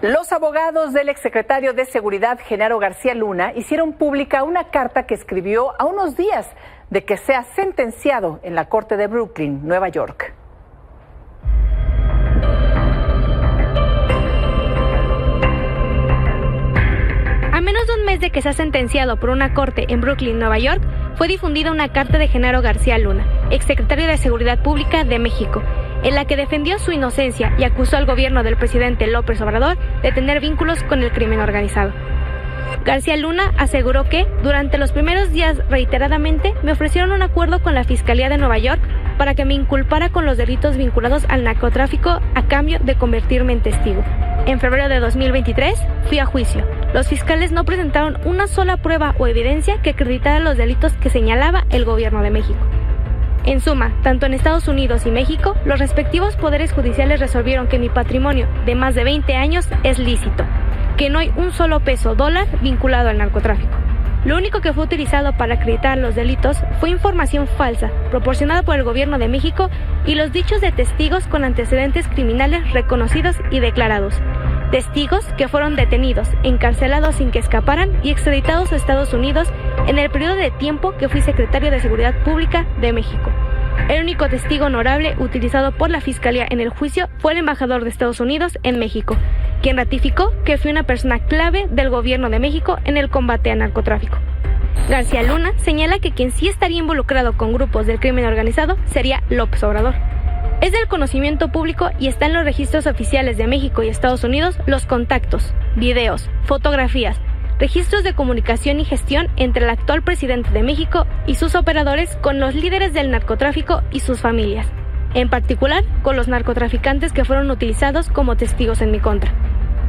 Los abogados del exsecretario de Seguridad, Genaro García Luna, hicieron pública una carta que escribió a unos días de que sea sentenciado en la Corte de Brooklyn, Nueva York. A menos de un mes de que sea sentenciado por una corte en Brooklyn, Nueva York, fue difundida una carta de Genaro García Luna, exsecretario de Seguridad Pública de México, en la que defendió su inocencia y acusó al gobierno del presidente López Obrador de tener vínculos con el crimen organizado. García Luna aseguró que, durante los primeros días reiteradamente, me ofrecieron un acuerdo con la Fiscalía de Nueva York para que me inculpara con los delitos vinculados al narcotráfico a cambio de convertirme en testigo. En febrero de 2023 fui a juicio. Los fiscales no presentaron una sola prueba o evidencia que acreditara los delitos que señalaba el gobierno de México. En suma, tanto en Estados Unidos y México, los respectivos poderes judiciales resolvieron que mi patrimonio de más de 20 años es lícito, que no hay un solo peso dólar vinculado al narcotráfico. Lo único que fue utilizado para acreditar los delitos fue información falsa, proporcionada por el gobierno de México y los dichos de testigos con antecedentes criminales reconocidos y declarados. Testigos que fueron detenidos, encarcelados sin que escaparan y extraditados a Estados Unidos en el periodo de tiempo que fui secretario de Seguridad Pública de México. El único testigo honorable utilizado por la Fiscalía en el juicio fue el embajador de Estados Unidos en México, quien ratificó que fui una persona clave del gobierno de México en el combate al narcotráfico. García Luna señala que quien sí estaría involucrado con grupos del crimen organizado sería López Obrador. Es del conocimiento público y está en los registros oficiales de México y Estados Unidos los contactos, videos, fotografías, registros de comunicación y gestión entre el actual presidente de México y sus operadores con los líderes del narcotráfico y sus familias, en particular con los narcotraficantes que fueron utilizados como testigos en mi contra.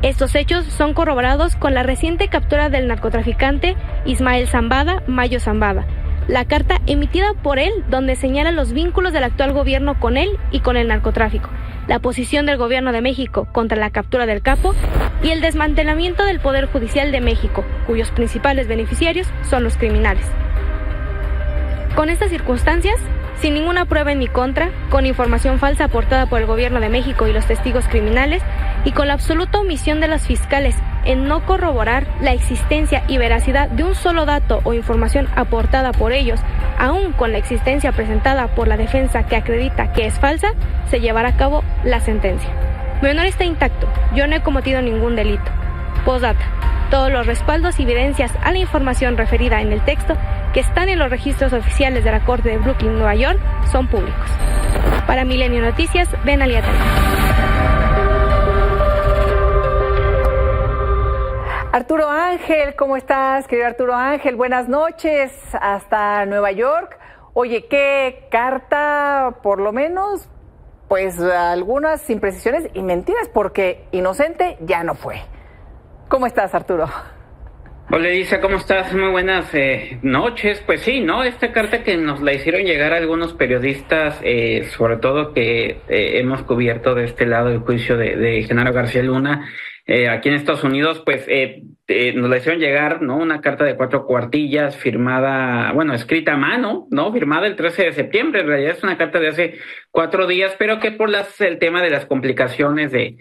Estos hechos son corroborados con la reciente captura del narcotraficante Ismael Zambada, Mayo Zambada, la carta emitida por él donde señala los vínculos del actual gobierno con él y con el narcotráfico, la posición del gobierno de México contra la captura del capo y el desmantelamiento del Poder Judicial de México, cuyos principales beneficiarios son los criminales. Con estas circunstancias, sin ninguna prueba en mi contra, con información falsa aportada por el gobierno de México y los testigos criminales, y con la absoluta omisión de los fiscales en no corroborar la existencia y veracidad de un solo dato o información aportada por ellos, aún con la existencia presentada por la defensa que acredita que es falsa, se llevará a cabo la sentencia. Mi honor está intacto, yo no he cometido ningún delito. Postdata. Todos los respaldos y evidencias a la información referida en el texto que están en los registros oficiales de la Corte de Brooklyn, Nueva York, son públicos. Para Milenio Noticias, Ben Aliata. Arturo Ángel, ¿cómo estás, querido Arturo Ángel? Buenas noches, hasta Nueva York. Oye, qué carta, por lo menos, pues algunas imprecisiones y mentiras, porque inocente ya no fue. ¿Cómo estás, Arturo? Hola, Elisa, ¿cómo estás? Muy buenas noches. Pues sí, ¿no? Esta carta que nos la hicieron llegar algunos periodistas, sobre todo que hemos cubierto de este lado el juicio de Genaro García Luna, aquí en Estados Unidos, pues nos la hicieron llegar, ¿no? Una carta de 4 cuartillas firmada, bueno, escrita a mano, ¿no? Firmada el 13 de septiembre. En realidad es una carta de hace 4 días, pero que por el tema de las complicaciones de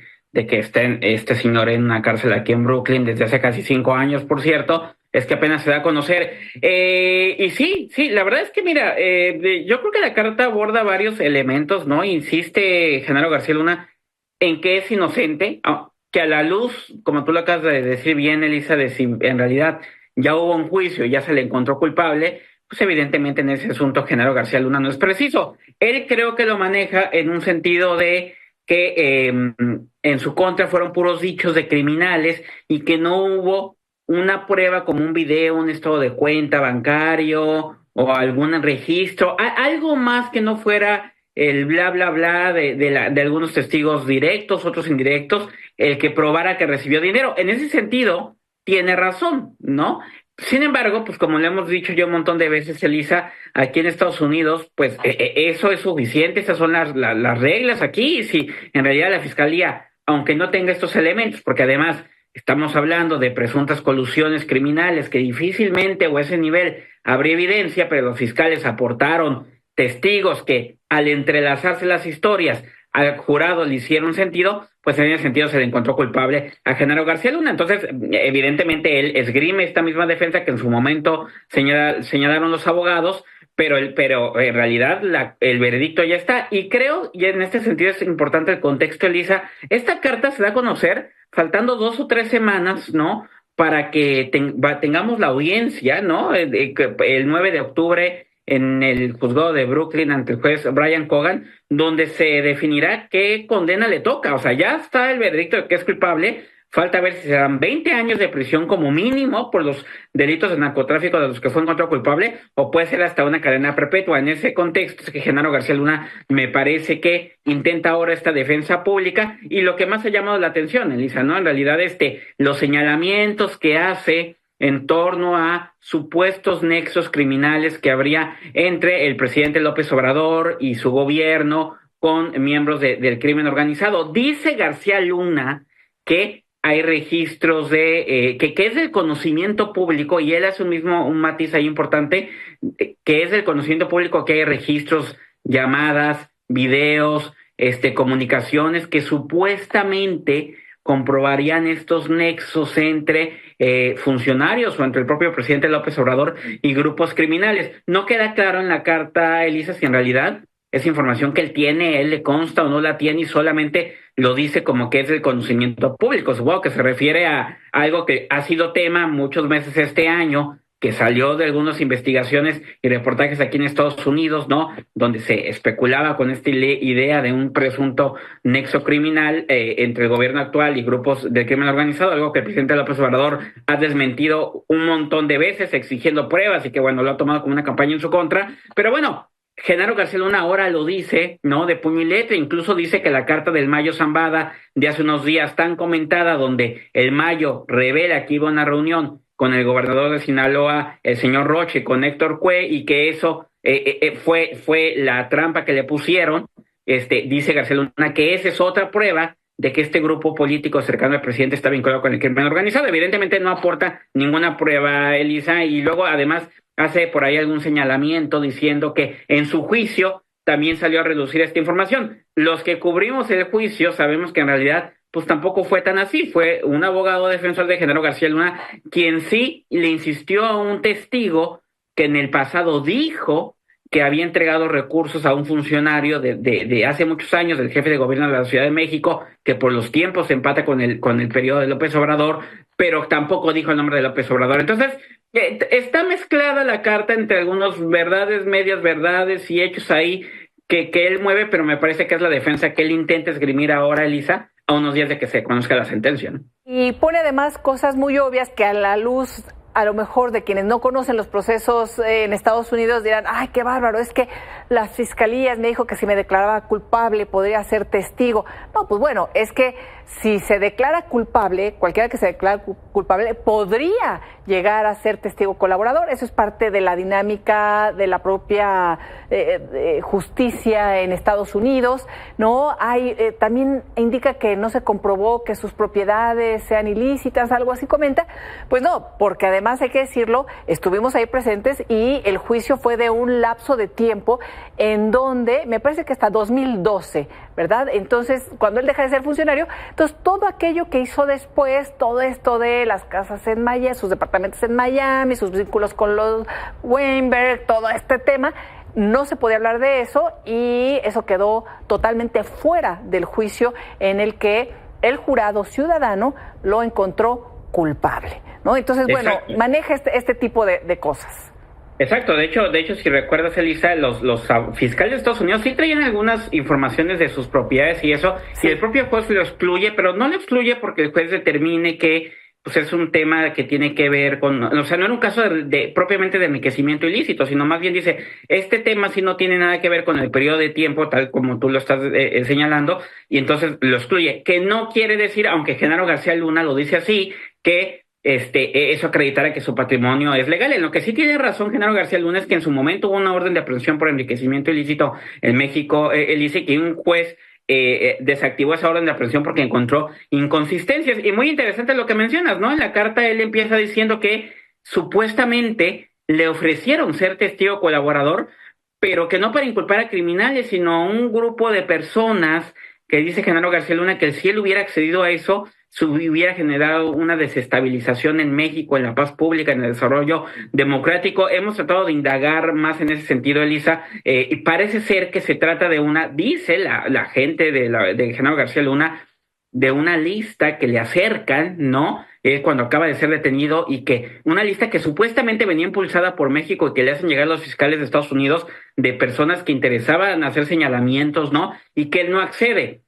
que esté este señor en una cárcel aquí en Brooklyn desde hace casi 5 años, por cierto, es que apenas se da a conocer. Y sí, la verdad es que mira, yo creo que la carta aborda varios elementos, ¿no? Insiste Genaro García Luna en que es inocente, que a la luz, como tú lo acabas de decir bien, Elisa, de si en realidad ya hubo un juicio y ya se le encontró culpable, pues evidentemente en ese asunto Genaro García Luna no es preciso. Él creo que lo maneja en un sentido de que en su contra fueron puros dichos de criminales y que no hubo una prueba como un video, un estado de cuenta bancario o algún registro, algo más que no fuera el bla, bla, bla de algunos testigos directos, otros indirectos, el que probara que recibió dinero. En ese sentido, tiene razón, ¿no? Sin embargo, pues como le hemos dicho yo un montón de veces, Elisa, aquí en Estados Unidos, pues eso es suficiente, esas son las reglas aquí. Si en realidad la Fiscalía, aunque no tenga estos elementos, porque además estamos hablando de presuntas colusiones criminales que difícilmente o a ese nivel habría evidencia, pero los fiscales aportaron testigos que al entrelazarse las historias al jurado le hicieron sentido, pues en ese sentido se le encontró culpable a Genaro García Luna. Entonces, evidentemente, él esgrime esta misma defensa que en su momento señalaron los abogados, pero en realidad el veredicto ya está. Y creo, y en este sentido es importante el contexto, Elisa, esta carta se da a conocer faltando 2 o 3 semanas, ¿no?, para que tengamos la audiencia, ¿no?, el 9 de octubre en el juzgado de Brooklyn ante el juez Brian Cogan, donde se definirá qué condena le toca. O sea, ya está el veredicto de que es culpable. Falta ver si serán 20 años de prisión como mínimo por los delitos de narcotráfico de los que fue encontrado culpable, o puede ser hasta una cadena perpetua. En ese contexto es que Genaro García Luna me parece que intenta ahora esta defensa pública, y lo que más ha llamado la atención, Elisa, ¿no?, en realidad los señalamientos que hace en torno a supuestos nexos criminales que habría entre el presidente López Obrador y su gobierno con miembros del crimen organizado. Dice García Luna que hay registros que es del conocimiento público, y él hace un matiz ahí importante, que es del conocimiento público que hay registros, llamadas, videos, comunicaciones que supuestamente comprobarían estos nexos entre funcionarios o entre el propio presidente López Obrador y grupos criminales. No queda claro en la carta, Elisa, si en realidad esa información que él tiene, él le consta o no la tiene, y solamente lo dice como que es el conocimiento público. Supongo que se refiere a algo que ha sido tema muchos meses este año, que salió de algunas investigaciones y reportajes aquí en Estados Unidos, ¿no?, donde se especulaba con esta idea de un presunto nexo criminal entre el gobierno actual y grupos del crimen organizado, algo que el presidente López Obrador ha desmentido un montón de veces, exigiendo pruebas, y que, bueno, lo ha tomado como una campaña en su contra. Pero bueno, Genaro García Luna ahora lo dice, ¿no?, de puño y letra. Incluso dice que la carta del Mayo Zambada de hace unos días, tan comentada, donde el Mayo revela que iba a una reunión con el gobernador de Sinaloa, el señor Roche, con Héctor Cue, y que eso fue la trampa que le pusieron. Dice García Luna que esa es otra prueba de que este grupo político cercano al presidente está vinculado con el crimen organizado. Evidentemente no aporta ninguna prueba, Elisa, y luego además hace por ahí algún señalamiento diciendo que en su juicio también salió a reducir esta información. Los que cubrimos el juicio sabemos que en realidad pues tampoco fue tan así. Fue un abogado defensor de Genaro García Luna quien sí le insistió a un testigo que en el pasado dijo que había entregado recursos a un funcionario de hace muchos años, del jefe de gobierno de la Ciudad de México, que por los tiempos se empata con el periodo de López Obrador, pero tampoco dijo el nombre de López Obrador. Entonces, está mezclada la carta entre algunos verdades, medias verdades y hechos ahí que él mueve, pero me parece que es la defensa que él intenta esgrimir ahora, Elisa, a unos días de que se conozca la sentencia, ¿no? Y pone además cosas muy obvias que a la luz, a lo mejor, de quienes no conocen los procesos en Estados Unidos dirán, ay, qué bárbaro, es que las fiscalías me dijo que si me declaraba culpable podría ser testigo. No, pues bueno, es que si se declara culpable, cualquiera que se declare culpable podría llegar a ser testigo colaborador. Eso es parte de la dinámica de la propia justicia en Estados Unidos, ¿no? Hay también indica que no se comprobó que sus propiedades sean ilícitas, algo así comenta. Pues no, porque además hay que decirlo, estuvimos ahí presentes y el juicio fue de un lapso de tiempo en donde, me parece que hasta 2012, ¿verdad? Entonces, cuando él deja de ser funcionario, entonces todo aquello que hizo después, todo esto de las casas en Miami, sus departamentos en Miami, sus vínculos con los Weinberg, todo este tema, no se podía hablar de eso, y eso quedó totalmente fuera del juicio en el que el jurado ciudadano lo encontró culpable, ¿no? Entonces, bueno, maneja este tipo de cosas. Exacto, de hecho, si recuerdas, Elisa, los fiscales de Estados Unidos sí traían algunas informaciones de sus propiedades y eso, sí. Y el propio juez lo excluye, pero no lo excluye porque el juez determine que pues es un tema que tiene que ver con, o sea, no era un caso propiamente de enriquecimiento ilícito, sino más bien dice, este tema sí no tiene nada que ver con el periodo de tiempo, tal como tú lo estás señalando, y entonces lo excluye, que no quiere decir, aunque Genaro García Luna lo dice así, que eso acreditara que su patrimonio es legal. En lo que sí tiene razón Genaro García Luna es que en su momento hubo una orden de aprehensión por enriquecimiento ilícito en México, dice que un juez desactivó esa orden de aprehensión porque encontró inconsistencias. Y muy interesante lo que mencionas, ¿no? En la carta él empieza diciendo que supuestamente le ofrecieron ser testigo colaborador, pero que no para inculpar a criminales, sino a un grupo de personas que dice Genaro García Luna que si él hubiera accedido a eso, se hubiera generado una desestabilización en México, en la paz pública, en el desarrollo democrático. Hemos tratado de indagar más en ese sentido, Elisa, y parece ser que se trata de dice la gente de Genaro García Luna, de una lista que le acercan, ¿no? Cuando acaba de ser detenido, y que una lista que supuestamente venía impulsada por México y que le hacen llegar los fiscales de Estados Unidos de personas que interesaban hacer señalamientos, ¿no? Y que él no accede.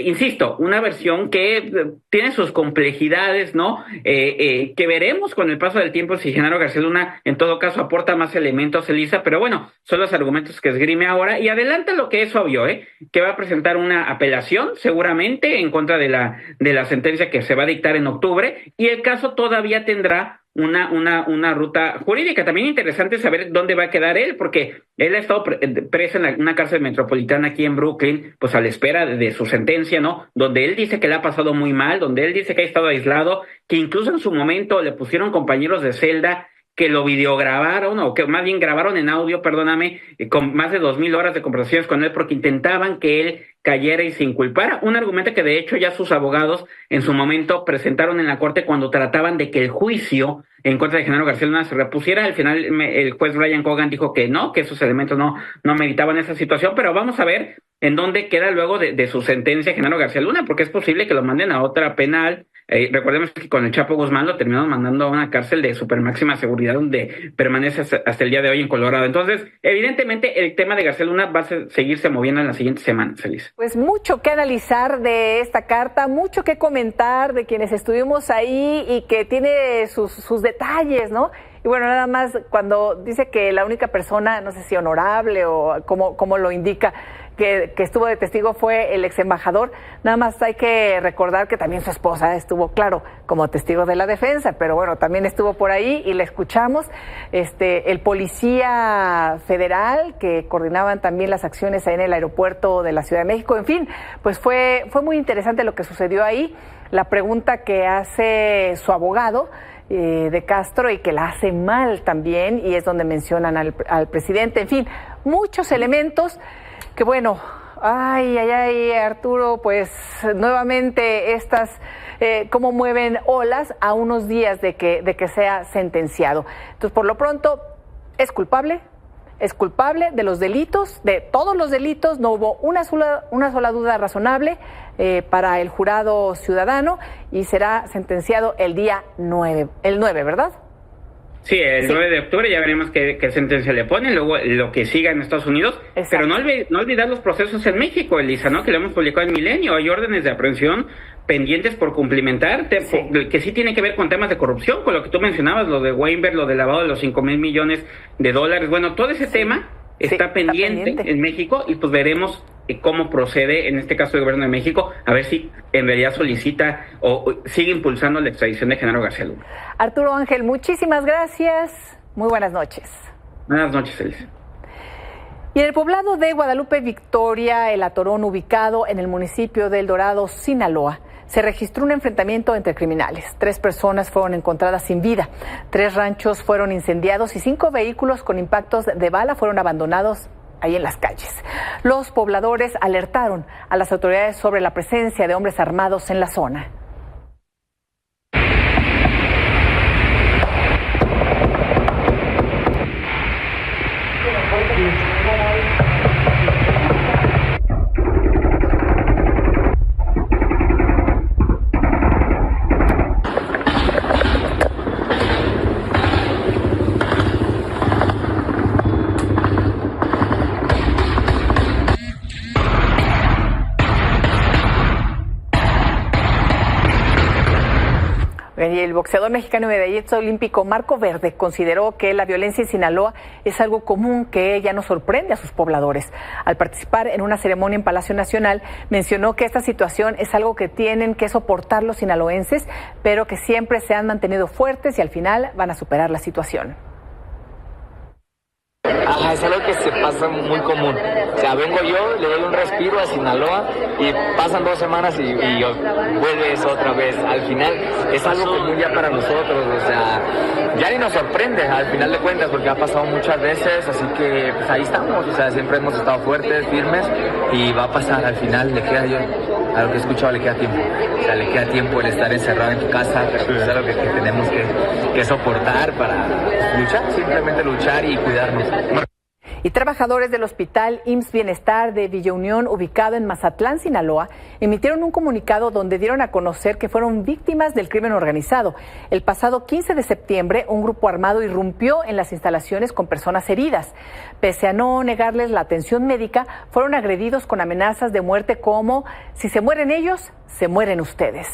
Insisto, una versión que tiene sus complejidades, ¿no? Que veremos con el paso del tiempo si Genaro García Luna en todo caso aporta más elementos, Elisa, pero bueno, son los argumentos que esgrime ahora, y adelanta lo que es obvio, que va a presentar una apelación seguramente en contra de la sentencia que se va a dictar en octubre, y el caso todavía tendrá una ruta jurídica. También interesante saber dónde va a quedar él, porque él ha estado preso en una cárcel metropolitana aquí en Brooklyn, pues a la espera de su sentencia, ¿no? Donde él dice que le ha pasado muy mal, donde él dice que ha estado aislado, que incluso en su momento le pusieron compañeros de celda que lo videograbaron, o que más bien grabaron en audio, perdóname, con más de 2,000 horas de conversaciones con él, porque intentaban que él cayera y se inculpara. Un argumento que de hecho ya sus abogados en su momento presentaron en la corte cuando trataban de que el juicio en contra de Genaro García Luna se repusiera. Al final el juez Brian Cogan dijo que no, que esos elementos no meritaban esa situación, pero vamos a ver en dónde queda luego de su sentencia Genaro García Luna, porque es posible que lo manden a otra penal. Recordemos que con el Chapo Guzmán lo terminaron mandando a una cárcel de super máxima seguridad donde permanece hasta el día de hoy en Colorado. Entonces, evidentemente, el tema de García Luna va a seguirse moviendo en las siguientes semanas, Feliz. Pues mucho que analizar de esta carta, mucho que comentar de quienes estuvimos ahí y que tiene sus detalles, ¿no? Y bueno, nada más cuando dice que la única persona, no sé si honorable o como lo indica, que estuvo de testigo fue el ex embajador, nada más hay que recordar que también su esposa estuvo, claro, como testigo de la defensa, pero bueno, también estuvo por ahí y la escuchamos. El policía federal que coordinaban también las acciones ahí en el aeropuerto de la Ciudad de México, en fin, pues fue muy interesante lo que sucedió ahí. La pregunta que hace su abogado de Castro, y que la hace mal también, y es donde mencionan al presidente, en fin, muchos elementos que bueno, ay, Arturo, pues nuevamente estas, cómo mueven olas a unos días de que sea sentenciado. Entonces, por lo pronto, es culpable de los delitos, de todos los delitos, no hubo una sola duda razonable para el jurado ciudadano, y será sentenciado el día 9, ¿verdad? Sí, el 9 de octubre ya veremos qué sentencia le ponen, luego lo que siga en Estados Unidos. Exacto. Pero no olvidar los procesos en México, Elisa, ¿no? Que lo hemos publicado en Milenio. Hay órdenes de aprehensión pendientes por cumplimentar, que sí tiene que ver con temas de corrupción, con lo que tú mencionabas, lo de Weinberg, lo de lavado de los $5,000 millones. Bueno, todo ese tema está pendiente en México, y pues veremos cómo procede en este caso el gobierno de México, a ver si en realidad solicita o sigue impulsando la extradición de Genaro García Luna. Arturo Ángel, muchísimas gracias. Muy buenas noches. Buenas noches, Elisa. Y en el poblado de Guadalupe Victoria, el Atorón, ubicado en el municipio de El Dorado, Sinaloa, se registró un enfrentamiento entre criminales. 3 personas fueron encontradas sin vida, 3 ranchos fueron incendiados y 5 vehículos con impactos de bala fueron abandonados ahí en las calles. Los pobladores alertaron a las autoridades sobre la presencia de hombres armados en la zona. Y el boxeador mexicano y medallista olímpico Marco Verde consideró que la violencia en Sinaloa es algo común que ya no sorprende a sus pobladores. Al participar en una ceremonia en Palacio Nacional, mencionó que esta situación es algo que tienen que soportar los sinaloenses, pero que siempre se han mantenido fuertes y al final van a superar la situación. Ajá, es algo que se pasa muy común. sea, vengo yo, le doy un respiro a Sinaloa y pasan 2 semanas y vuelves otra vez. Al final es algo común ya para nosotros, o sea, ya ni nos sorprende al final de cuentas porque ha pasado muchas veces, así que pues ahí estamos, o sea, siempre hemos estado fuertes, firmes y va a pasar al final, le queda yo, a lo que he escuchado le queda tiempo, o sea, le queda tiempo el estar encerrado en tu casa, pero es algo que tenemos que soportar para luchar, simplemente luchar y cuidarnos. Y trabajadores del Hospital IMSS Bienestar de Villa Unión, ubicado en Mazatlán, Sinaloa, emitieron un comunicado donde dieron a conocer que fueron víctimas del crimen organizado. El pasado 15 de septiembre, un grupo armado irrumpió en las instalaciones con personas heridas. Pese a no negarles la atención médica, fueron agredidos con amenazas de muerte como: si se mueren ellos, se mueren ustedes.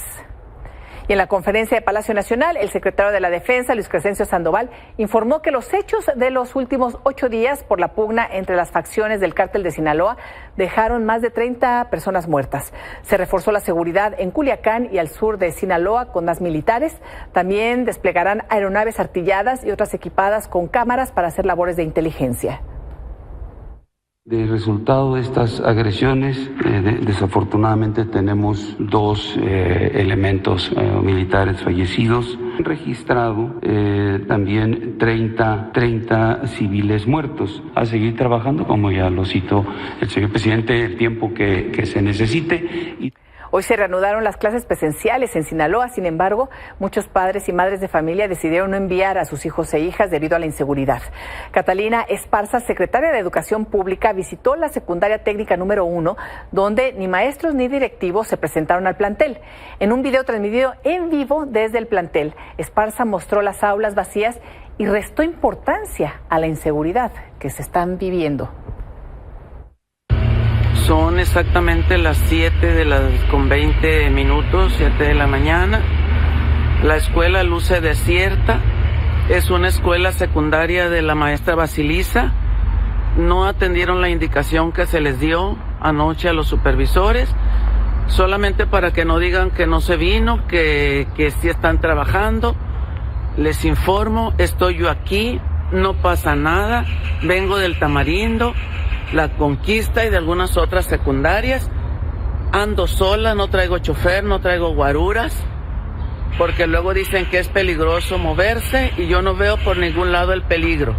Y en la conferencia de Palacio Nacional, el secretario de la Defensa, Luis Crescencio Sandoval, informó que los hechos de los últimos 8 días por la pugna entre las facciones del cártel de Sinaloa dejaron más de 30 personas muertas. Se reforzó la seguridad en Culiacán y al sur de Sinaloa con más militares. También desplegarán aeronaves artilladas y otras equipadas con cámaras para hacer labores de inteligencia. De resultado de estas agresiones, desafortunadamente tenemos 2 elementos militares fallecidos. Registrado también 30 civiles muertos. A seguir trabajando, como ya lo citó el señor presidente, el tiempo que se necesite. Hoy se reanudaron las clases presenciales en Sinaloa. Sin embargo, muchos padres y madres de familia decidieron no enviar a sus hijos e hijas debido a la inseguridad. Catalina Esparza, secretaria de Educación Pública, visitó la secundaria técnica número 1, donde ni maestros ni directivos se presentaron al plantel. En un video transmitido en vivo desde el plantel, Esparza mostró las aulas vacías y restó importancia a la inseguridad que se están viviendo. Son exactamente las 7:20, 7 de la mañana. La escuela luce desierta. Es una escuela secundaria de la maestra Basilisa. No atendieron la indicación que se les dio anoche a los supervisores, solamente para que no digan que no se vino, que sí están trabajando. Les informo, estoy yo aquí, no pasa nada, vengo del Tamarindo, La Conquista y de algunas otras secundarias. Ando sola, no traigo chofer, no traigo guaruras, porque luego dicen que es peligroso moverse y yo no veo por ningún lado el peligro.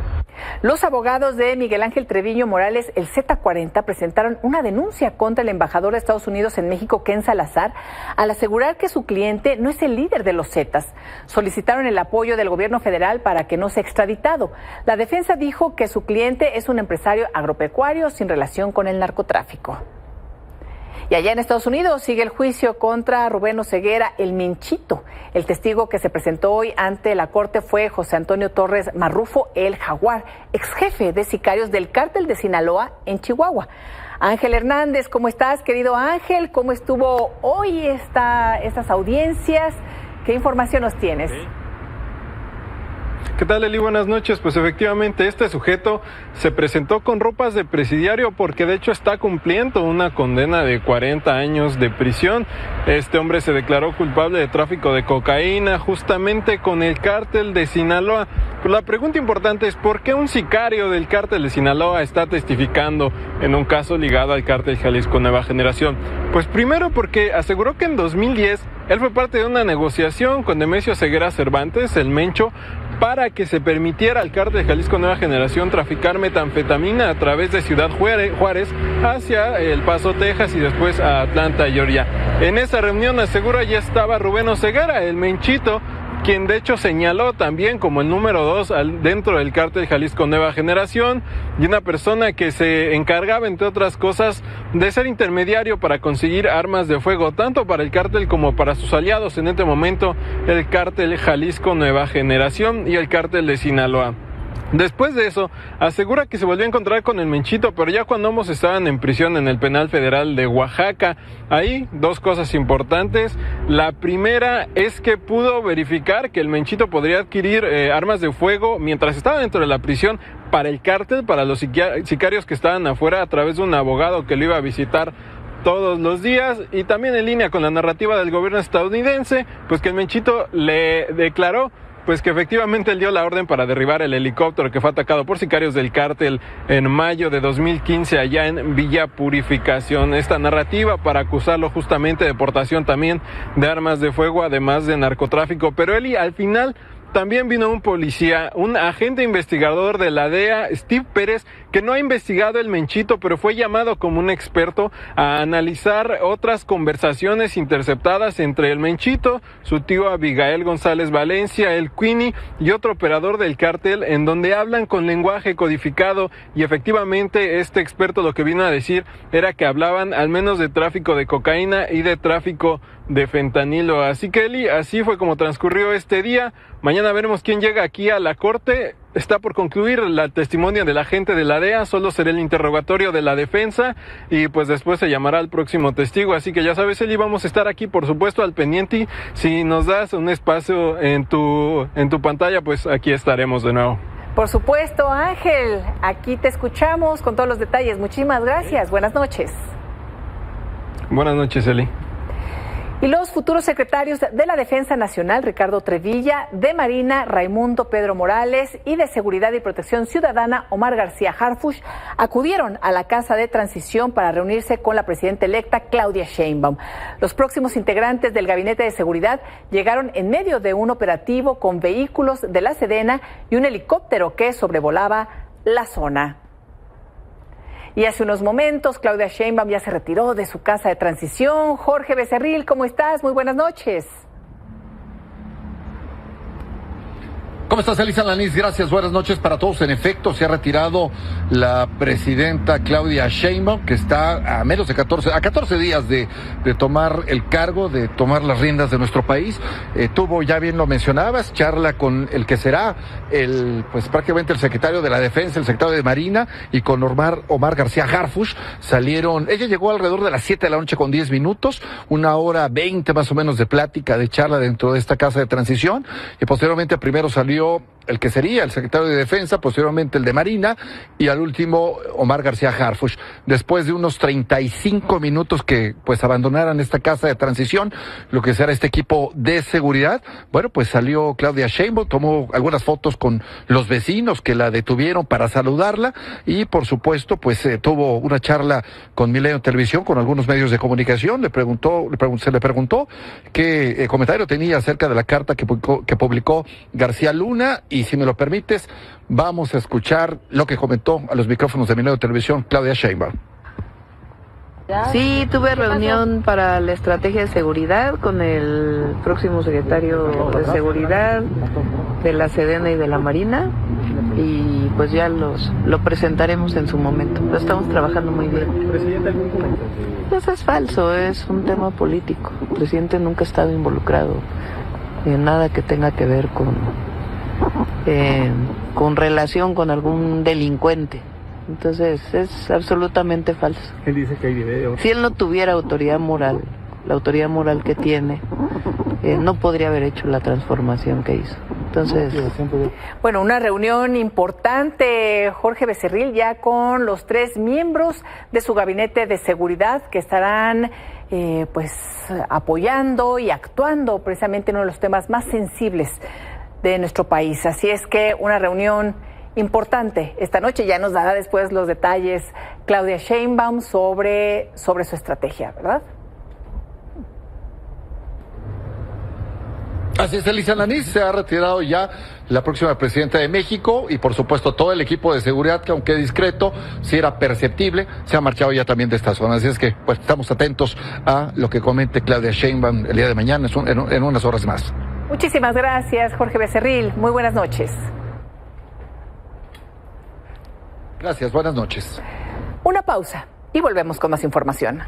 Los abogados de Miguel Ángel Treviño Morales, el Z40, presentaron una denuncia contra el embajador de Estados Unidos en México, Ken Salazar, al asegurar que su cliente no es el líder de los Zetas. Solicitaron el apoyo del gobierno federal para que no sea extraditado. La defensa dijo que su cliente es un empresario agropecuario sin relación con el narcotráfico. Y allá en Estados Unidos sigue el juicio contra Rubén Oseguera, el Menchito. El testigo que se presentó hoy ante la corte fue José Antonio Torres Marrufo, el Jaguar, ex jefe de sicarios del cártel de Sinaloa en Chihuahua. Ángel Hernández, ¿cómo estás, querido Ángel? ¿Cómo estuvo hoy estas audiencias? ¿Qué información nos tienes? ¿Qué tal, Eli? Buenas noches. Pues efectivamente este sujeto se presentó con ropas de presidiario porque de hecho está cumpliendo una condena de 40 años de prisión. Este hombre se declaró culpable de tráfico de cocaína justamente con el cártel de Sinaloa. Pues la pregunta importante es ¿por qué un sicario del cártel de Sinaloa está testificando en un caso ligado al cártel Jalisco Nueva Generación? Pues primero porque aseguró que en 2010 él fue parte de una negociación con Nemesio Ceguera Cervantes, el Mencho, para que se permitiera al cártel Jalisco Nueva Generación traficar metanfetamina a través de Ciudad Juárez hacia El Paso, Texas y después a Atlanta, Georgia. En esa reunión asegura ya estaba Rubén Oseguera, el Menchito, quien de hecho señaló también como el número 2 dentro del cártel Jalisco Nueva Generación y una persona que se encargaba, entre otras cosas, de ser intermediario para conseguir armas de fuego, tanto para el cártel como para sus aliados, en este momento el cártel Jalisco Nueva Generación y el cártel de Sinaloa. Después de eso, asegura que se volvió a encontrar con el Menchito, pero ya cuando ambos estaban en prisión en el penal federal de Oaxaca. Ahí, 2 cosas importantes. La primera es que pudo verificar que el Menchito podría adquirir armas de fuego mientras estaba dentro de la prisión para el cártel, para los sicarios que estaban afuera, a través de un abogado que lo iba a visitar todos los días, y también en línea con la narrativa del gobierno estadounidense, pues que el Menchito le declaró pues que efectivamente él dio la orden para derribar el helicóptero que fue atacado por sicarios del cártel en mayo de 2015 allá en Villa Purificación. Esta narrativa para acusarlo justamente de portación también de armas de fuego, además de narcotráfico. Pero Eli, al final también vino un policía, un agente investigador de la DEA, Steve Pérez, que no ha investigado el Menchito, pero fue llamado como un experto a analizar otras conversaciones interceptadas entre el Menchito, su tío Abigail González Valencia, el Queenie y otro operador del cártel, en donde hablan con lenguaje codificado. Y efectivamente este experto lo que vino a decir era que hablaban al menos de tráfico de cocaína y de tráfico de fentanilo. Así que, Eli, así fue como transcurrió este día. Mañana veremos quién llega aquí a la corte. Está por concluir la testimonio del agente de la DEA, solo será el interrogatorio de la defensa y pues después se llamará al próximo testigo. Así que ya sabes, Eli, vamos a estar aquí, por supuesto, al pendiente. Si nos das un espacio en tu pantalla, pues aquí estaremos de nuevo. Por supuesto, Ángel, aquí te escuchamos con todos los detalles. Muchísimas gracias. Buenas noches. Buenas noches, Eli. Y los futuros secretarios de la Defensa Nacional, Ricardo Trevilla, de Marina, Raimundo Pedro Morales, y de Seguridad y Protección Ciudadana, Omar García Harfuch, acudieron a la Casa de Transición para reunirse con la presidenta electa, Claudia Sheinbaum. Los próximos integrantes del Gabinete de Seguridad llegaron en medio de un operativo con vehículos de la Sedena y un helicóptero que sobrevolaba la zona. Y hace unos momentos, Claudia Sheinbaum ya se retiró de su casa de transición. Jorge Becerril, ¿cómo estás? Muy buenas noches. ¿Cómo estás, Elisa Lanís? Gracias, buenas noches para todos. En efecto, se ha retirado la presidenta Claudia Sheinbaum, que está a menos de 14 días de tomar el cargo, de tomar las riendas de nuestro país. Tuvo, ya bien lo mencionabas, charla con el que será prácticamente el secretario de la Defensa, el secretario de Marina, y con Omar García Harfuch. Ella llegó alrededor de las 7 de la noche con 10 minutos, 1:20 más o menos de plática, de charla dentro de esta casa de transición, y posteriormente primero salió el que sería el secretario de Defensa, posteriormente el de Marina, y al último Omar García Harfuch. Después de unos 35 minutos que pues abandonaran esta casa de transición, lo que será este equipo de seguridad, bueno, pues salió Claudia Sheinbaum, tomó algunas fotos con los vecinos que la detuvieron para saludarla, y por supuesto pues tuvo una charla con Milenio Televisión, con algunos medios de comunicación. Se le preguntó qué comentario tenía acerca de la carta que publicó García Luna, y si me lo permites, vamos a escuchar lo que comentó a los micrófonos de Milenio Televisión Claudia Sheinbaum. Sí, tuve reunión para la estrategia de seguridad con el próximo secretario de Seguridad de la Sedena y de la Marina, y pues ya lo presentaremos en su momento. Lo estamos trabajando muy bien. Eso es falso, es un tema político. El presidente nunca ha estado involucrado en nada que tenga que ver con relación con algún delincuente. Entonces es absolutamente falso. Él dice que hay videos. Si él no tuviera autoridad moral, la autoridad moral que tiene, no podría haber hecho la transformación que hizo. Entonces, bueno, una reunión importante, Jorge Becerril, ya con los 3 miembros de su gabinete de seguridad que estarán apoyando y actuando precisamente en uno de los temas más sensibles de nuestro país. Así es que una reunión importante esta noche. Ya nos dará después los detalles Claudia Sheinbaum sobre su estrategia, ¿verdad? Así es, Elisa Lanís, se ha retirado ya la próxima presidenta de México, y por supuesto todo el equipo de seguridad, que aunque discreto, sí era perceptible, se ha marchado ya también de esta zona. Así es que pues estamos atentos a lo que comente Claudia Sheinbaum el día de mañana, en unas horas más. Muchísimas gracias, Jorge Becerril. Muy buenas noches. Gracias, buenas noches. Una pausa y volvemos con más información.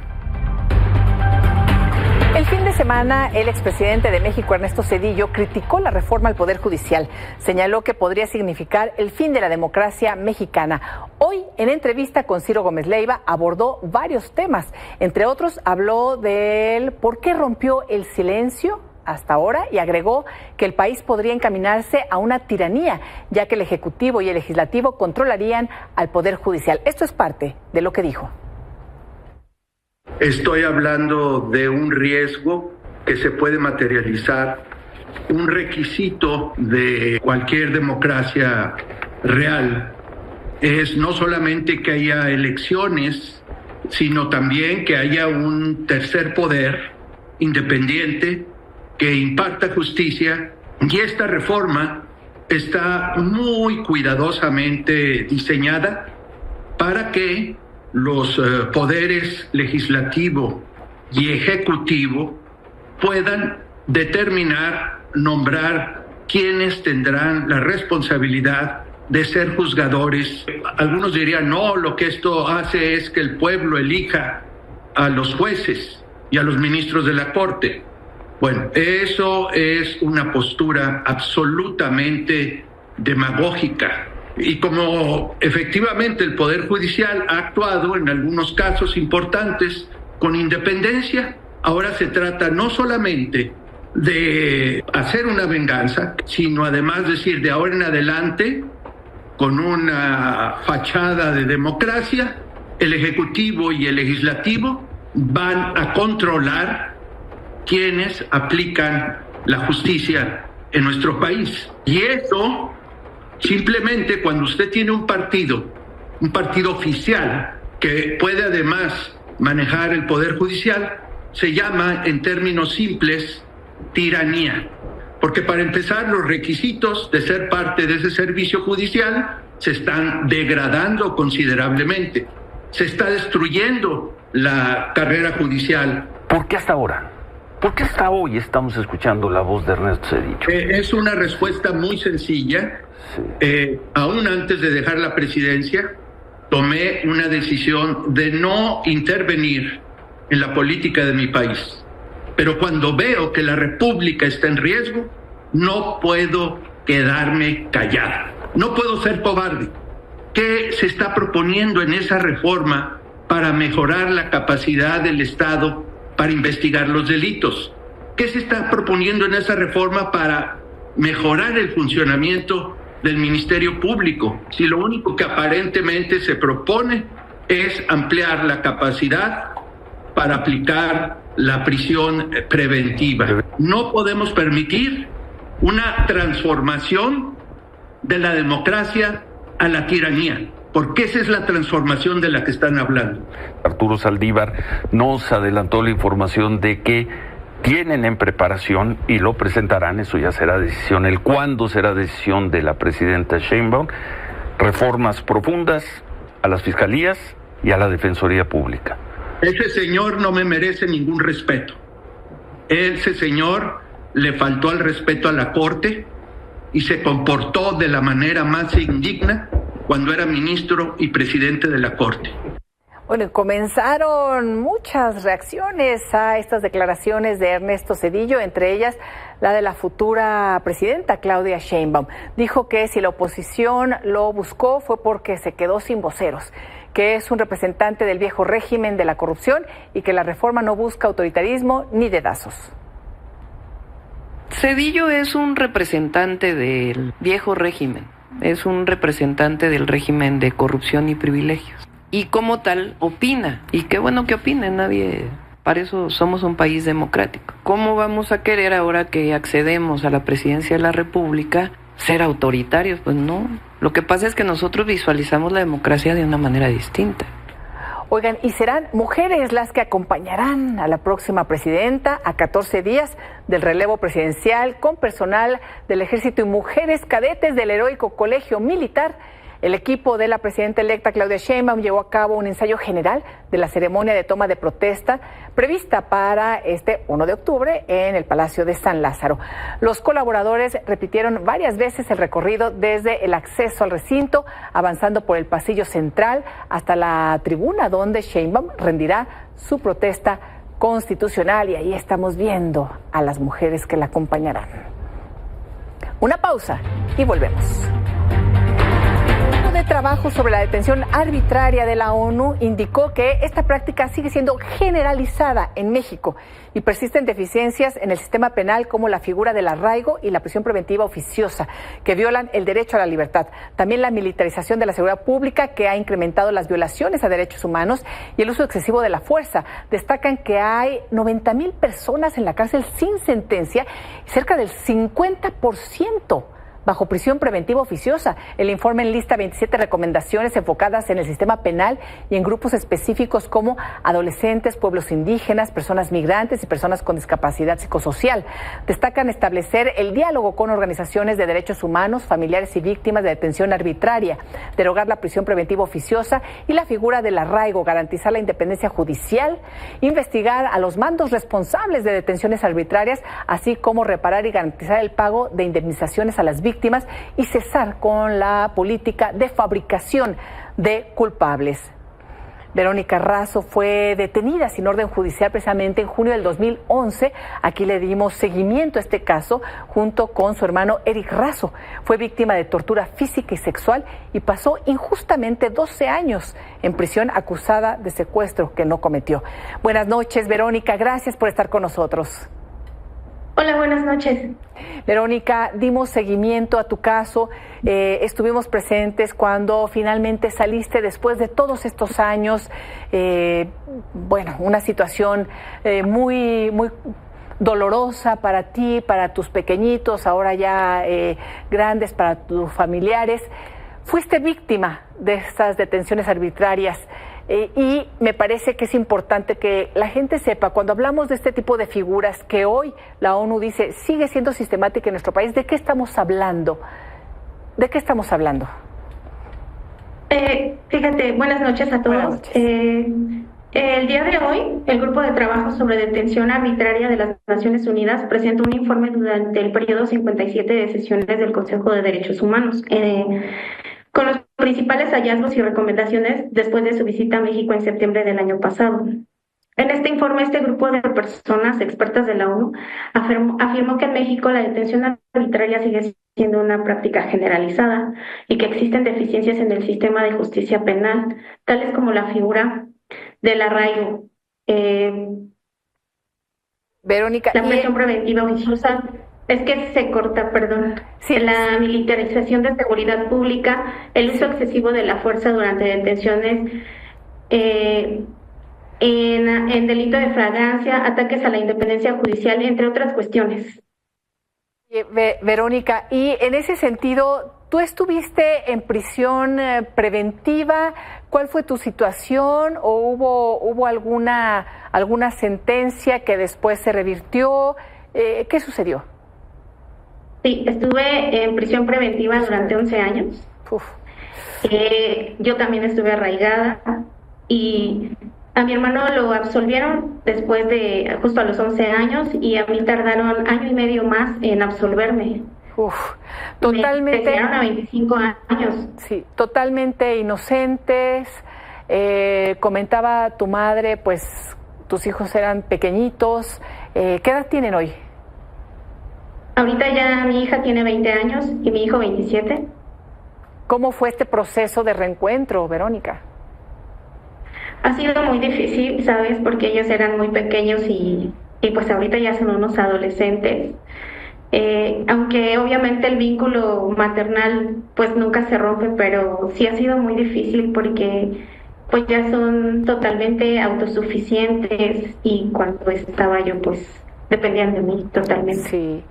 El fin de semana, el expresidente de México, Ernesto Zedillo, criticó la reforma al Poder Judicial. Señaló que podría significar el fin de la democracia mexicana. Hoy, en entrevista con Ciro Gómez Leiva, abordó varios temas. Entre otros, habló del por qué rompió el silencio hasta ahora, y agregó que el país podría encaminarse a una tiranía, ya que el Ejecutivo y el Legislativo controlarían al Poder Judicial. Esto es parte de lo que dijo. Estoy hablando de un riesgo que se puede materializar Un requisito de cualquier democracia real es no solamente que haya elecciones, sino también que haya un tercer poder independiente que imparta justicia, y esta reforma está muy cuidadosamente diseñada para que los poderes legislativo y ejecutivo puedan determinar, nombrar quienes tendrán la responsabilidad de ser juzgadores. Algunos dirían, no, lo que esto hace es que el pueblo elija a los jueces y a los ministros de la Corte. Bueno, eso es una postura absolutamente demagógica. Y como efectivamente el Poder Judicial ha actuado en algunos casos importantes con independencia, ahora se trata no solamente de hacer una venganza, sino además decir de ahora en adelante, con una fachada de democracia, el Ejecutivo y el Legislativo van a controlar quienes aplican la justicia en nuestro país. Y eso, simplemente cuando usted tiene un partido oficial que puede además manejar el Poder Judicial, se llama, en términos simples, tiranía. Porque para empezar, los requisitos de ser parte de ese servicio judicial se están degradando considerablemente. Se está destruyendo la carrera judicial. ¿Por qué hasta ahora? ¿Por qué hasta hoy estamos escuchando la voz de Ernesto Zedillo? Es una respuesta muy sencilla. Sí. Aún antes de dejar la presidencia, tomé una decisión de no intervenir en la política de mi país. Pero cuando veo que la República está en riesgo, no puedo quedarme callado. No puedo ser cobarde. ¿Qué se está proponiendo en esa reforma para mejorar la capacidad del Estado para investigar los delitos? ¿Qué se está proponiendo en esa reforma para mejorar el funcionamiento del Ministerio Público? Si lo único que aparentemente se propone es ampliar la capacidad para aplicar la prisión preventiva. No podemos permitir una transformación de la democracia a la tiranía, porque esa es la transformación de la que están hablando. Arturo Saldívar nos adelantó la información de que tienen en preparación y lo presentarán, eso ya será decisión, el cuándo será decisión de la presidenta Sheinbaum, reformas profundas a las fiscalías y a la Defensoría Pública. Ese señor no me merece ningún respeto. Ese señor le faltó al respeto a la Corte y se comportó de la manera más indigna cuando era ministro y presidente de la Corte. Bueno, comenzaron muchas reacciones a estas declaraciones de Ernesto Zedillo, entre ellas la de la futura presidenta Claudia Sheinbaum. Dijo que si la oposición lo buscó fue porque se quedó sin voceros, que es un representante del viejo régimen de la corrupción y que la reforma no busca autoritarismo ni dedazos. Zedillo es un representante del viejo régimen, es un representante del régimen de corrupción y privilegios. Y como tal, opina. Y qué bueno que opine, nadie... Para eso somos un país democrático. ¿Cómo vamos a querer ahora que accedemos a la presidencia de la República ser autoritarios? Pues no. Lo que pasa es que nosotros visualizamos la democracia de una manera distinta. Oigan, y serán mujeres las que acompañarán a la próxima presidenta a 14 días del relevo presidencial con personal del Ejército y mujeres cadetes del Heroico Colegio Militar. El equipo de la presidenta electa Claudia Sheinbaum llevó a cabo un ensayo general de la ceremonia de toma de protesta prevista para este 1 de octubre en el Palacio de San Lázaro. Los colaboradores repitieron varias veces el recorrido desde el acceso al recinto, avanzando por el pasillo central hasta la tribuna donde Sheinbaum rendirá su protesta constitucional. Y ahí estamos viendo a las mujeres que la acompañarán. Una pausa y volvemos. Grupo de Trabajo sobre la Detención Arbitraria de la ONU indicó que esta práctica sigue siendo generalizada en México y persisten deficiencias en el sistema penal como la figura del arraigo y la prisión preventiva oficiosa, que violan el derecho a la libertad. También la militarización de la seguridad pública, que ha incrementado las violaciones a derechos humanos, y el uso excesivo de la fuerza. Destacan que hay 90,000 personas en la cárcel sin sentencia y cerca del 50% bajo prisión preventiva oficiosa. El informe enlista 27 recomendaciones enfocadas en el sistema penal y en grupos específicos como adolescentes, pueblos indígenas, personas migrantes y personas con discapacidad psicosocial. Destacan establecer el diálogo con organizaciones de derechos humanos, familiares y víctimas de detención arbitraria, derogar la prisión preventiva oficiosa y la figura del arraigo, garantizar la independencia judicial, investigar a los mandos responsables de detenciones arbitrarias, así como reparar y garantizar el pago de indemnizaciones a las víctimas y cesar con la política de fabricación de culpables. Verónica Razo fue detenida sin orden judicial precisamente en junio del 2011. Aquí le dimos seguimiento a este caso junto con su hermano Eric Razo. Fue víctima de tortura física y sexual y pasó injustamente 12 años en prisión acusada de secuestro que no cometió. Buenas noches, Verónica. Gracias por estar con nosotros. Hola, buenas noches. Verónica, dimos seguimiento a tu caso, estuvimos presentes cuando finalmente saliste después de todos estos años, una situación muy dolorosa para ti, para tus pequeñitos, ahora ya grandes, para tus familiares. Fuiste víctima de estas detenciones arbitrarias. Y me parece que es importante que la gente sepa, cuando hablamos de este tipo de figuras que hoy la ONU dice sigue siendo sistemática en nuestro país, ¿de qué estamos hablando? ¿De qué estamos hablando? Fíjate, buenas noches a todos. Buenas noches. El día de hoy, el Grupo de Trabajo sobre Detención Arbitraria de las Naciones Unidas presentó un informe durante el periodo 57 de sesiones del Consejo de Derechos Humanos, con los principales hallazgos y recomendaciones después de su visita a México en septiembre del año pasado. En este informe, este grupo de personas expertas de la ONU afirmó que en México la detención arbitraria sigue siendo una práctica generalizada y que existen deficiencias en el sistema de justicia penal, tales como la figura del arraigo, Verónica, la prisión preventiva oficiosa. Es que se corta, perdón. Sí. La militarización de seguridad pública, el uso excesivo de la fuerza durante detenciones, en delito de flagrancia, ataques a la independencia judicial, entre otras cuestiones. Verónica, y en ese sentido, ¿tú estuviste en prisión preventiva? ¿Cuál fue tu situación? ¿O hubo alguna sentencia que después se revirtió? ¿Qué sucedió? Sí, estuve en prisión preventiva durante 11 años. Yo también estuve arraigada y a mi hermano lo absolvieron después de justo a los 11 años y a mí tardaron año y medio más en absolverme. Totalmente. Me llegaron a 25 años. Sí, totalmente inocentes. Comentaba tu madre, pues tus hijos eran pequeñitos. ¿Qué edad tienen hoy? Ahorita ya mi hija tiene 20 años y mi hijo 27. ¿Cómo fue este proceso de reencuentro, Verónica? Ha sido muy difícil, ¿sabes? Porque ellos eran muy pequeños y pues ahorita ya son unos adolescentes. Aunque obviamente el vínculo maternal pues nunca se rompe, pero sí ha sido muy difícil porque pues ya son totalmente autosuficientes y cuando estaba yo pues dependían de mí totalmente. Sí.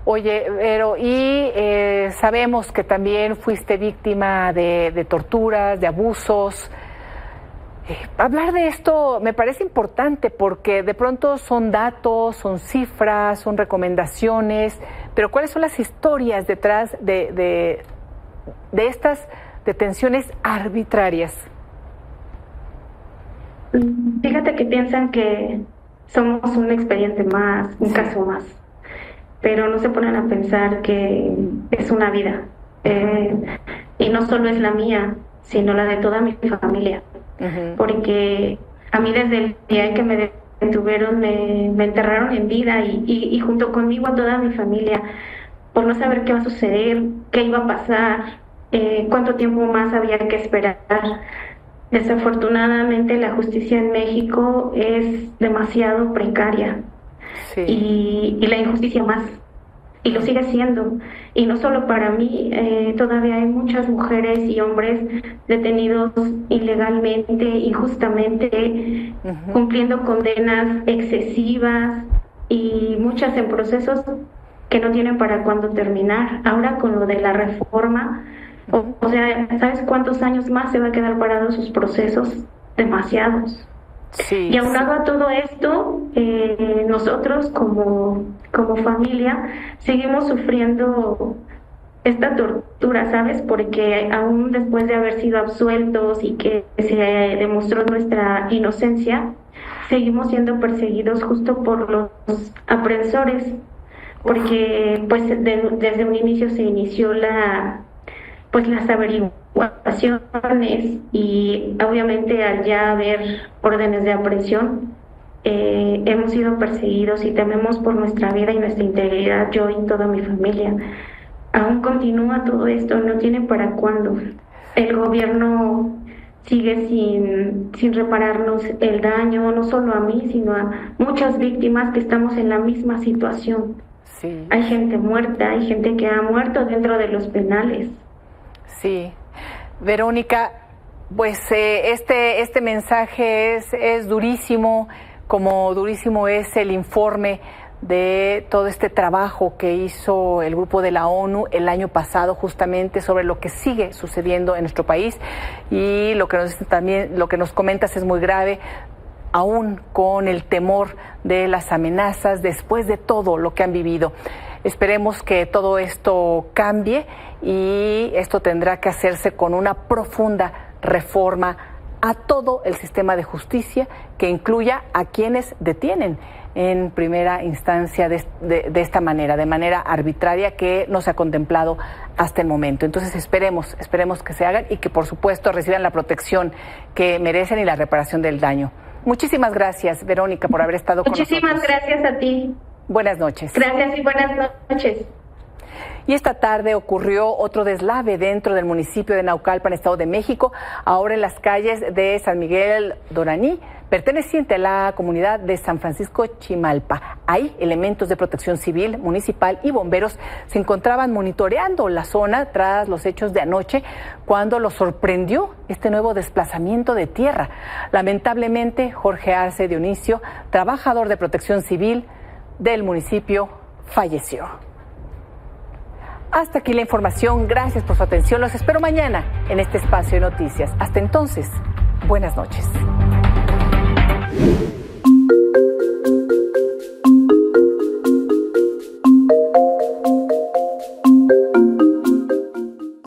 Oye, Vero, y sabemos que también fuiste víctima de torturas, de abusos. Hablar de esto me parece importante porque de pronto son datos, son cifras, son recomendaciones, pero ¿cuáles son las historias detrás de estas detenciones arbitrarias? Fíjate que piensan que somos un expediente más, un caso más, pero no se ponen a pensar que es una vida, y no solo es la mía, sino la de toda mi familia, porque a mí desde el día en que me detuvieron me enterraron en vida y junto conmigo a toda mi familia, por no saber qué va a suceder, qué iba a pasar, cuánto tiempo más había que esperar. Desafortunadamente la justicia en México es demasiado precaria, sí. y la injusticia más, y lo sigue siendo. Y no solo para mí, todavía hay muchas mujeres y hombres detenidos ilegalmente, injustamente, cumpliendo condenas excesivas y muchas en procesos que no tienen para cuándo terminar. Ahora con lo de la reforma, o sea, ¿sabes cuántos años más se va a quedar parados sus procesos? Demasiados. Sí, y aunado a todo esto, nosotros como familia seguimos sufriendo esta tortura, ¿sabes? Porque aún después de haber sido absueltos y que se demostró nuestra inocencia, seguimos siendo perseguidos justo por los aprensores, porque pues desde un inicio se inició las averiguaciones, y obviamente al ya haber órdenes de aprehensión, hemos sido perseguidos y tememos por nuestra vida y nuestra integridad, yo y toda mi familia. Aún continúa todo esto, no tiene para cuándo. El gobierno sigue sin repararnos el daño, no solo a mí, sino a muchas víctimas que estamos en la misma situación. Sí. Hay gente muerta, hay gente que ha muerto dentro de los penales. Sí, Verónica, pues este mensaje es durísimo, como durísimo es el informe de todo este trabajo que hizo el grupo de la ONU el año pasado justamente sobre lo que sigue sucediendo en nuestro país, y lo que nos comentas es muy grave, aún con el temor de las amenazas después de todo lo que han vivido. Esperemos que todo esto cambie, y esto tendrá que hacerse con una profunda reforma a todo el sistema de justicia que incluya a quienes detienen en primera instancia de esta manera, de manera arbitraria, que no se ha contemplado hasta el momento. Entonces esperemos que se hagan y que por supuesto reciban la protección que merecen y la reparación del daño. Muchísimas gracias, Verónica, por haber estado con nosotros. Muchísimas gracias a ti. Buenas noches. Gracias y buenas noches. Y esta tarde ocurrió otro deslave dentro del municipio de Naucalpan, Estado de México, ahora en las calles de San Miguel Doraní, perteneciente a la comunidad de San Francisco Chimalpa. Ahí elementos de protección civil, municipal y bomberos se encontraban monitoreando la zona tras los hechos de anoche, cuando los sorprendió este nuevo desplazamiento de tierra. Lamentablemente, Jorge Arce Dionisio, trabajador de protección civil del municipio, falleció. Hasta aquí la información. Gracias por su atención. Los espero mañana en este espacio de noticias. Hasta entonces, buenas noches.